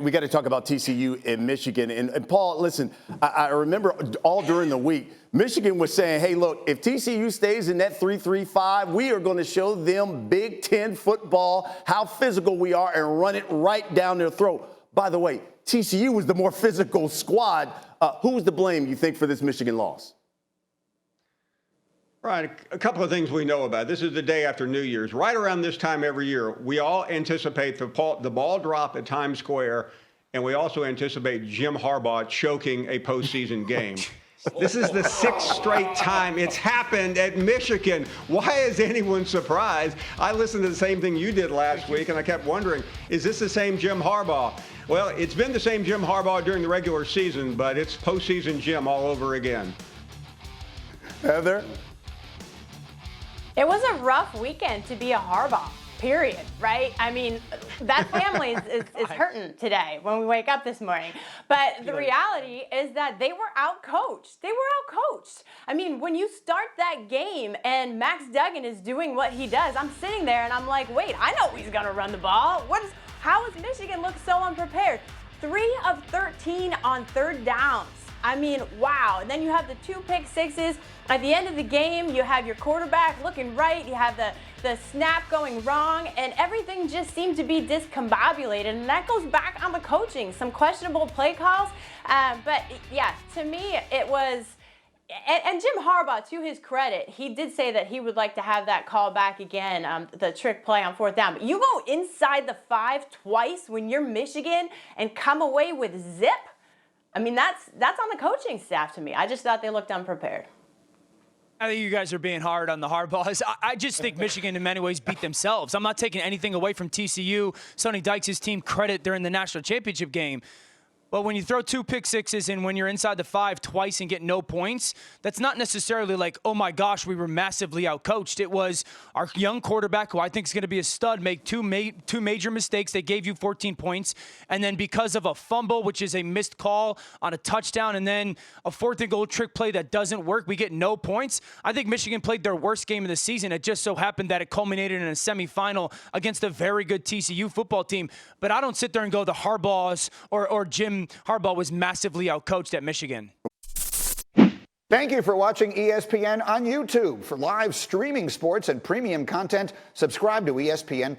We got to talk about TCU in Michigan. And Paul, listen, I remember all during the week, Michigan was saying, hey, look, if TCU stays in that 3-3-5, we are going to show them Big Ten football, how physical we are, and run it right down their throat. By the way, TCU was the more physical squad. Who's to blame, you think, for this Michigan loss? Right. A couple of things we know about. This is the day after New Year's. Right around this time every year, we all anticipate the ball drop at Times Square, and we also anticipate Jim Harbaugh choking a postseason game. This is the 6th straight time it's happened at Michigan. Why is anyone surprised? I listened to the same thing you did last week, and I kept wondering, is this the same Jim Harbaugh? Well, it's been the same Jim Harbaugh during the regular season, but it's postseason Jim all over again. Heather? It was a rough weekend to be a Harbaugh, period, right? I mean, that family is hurting today when we wake up this morning. But the reality is that they were outcoached. I mean, when you start that game and Max Duggan is doing what he does, I'm sitting there and I'm like, wait, I know he's going to run the ball. How does Michigan look so unprepared? 3 of 13 on 3rd downs. I mean, wow. And then you have the 2 pick sixes. At the end of the game, you have your quarterback looking right. You have the snap going wrong. And everything just seemed to be discombobulated. And that goes back on the coaching. Some questionable play calls. But, yeah, to me, it was – and Jim Harbaugh, to his credit, he did say that he would like to have that call back again, the trick play on 4th down. But you go inside the 5 twice when you're Michigan and come away with zip – I mean, that's on the coaching staff to me. I just thought they looked unprepared. I think you guys are being hard on the Harbaughs. I just think Michigan in many ways beat themselves. I'm not taking anything away from TCU. Sonny Dykes' team credit during the national championship game. But when you throw 2 pick sixes and when you're inside the 5 twice and get no points, that's not necessarily like, oh my gosh, we were massively outcoached. It was our young quarterback, who I think is going to be a stud, make two major mistakes. They gave you 14 points. And then because of a fumble, which is a missed call on a touchdown, and then a 4th and goal trick play that doesn't work, we get no points. I think Michigan played their worst game of the season. It just so happened that it culminated in a semifinal against a very good TCU football team. But I don't sit there and go, the Harbaughs or Jim Harbaugh was massively outcoached at Michigan. Thank you for watching ESPN on YouTube. For live streaming sports and premium content, subscribe to ESPN+.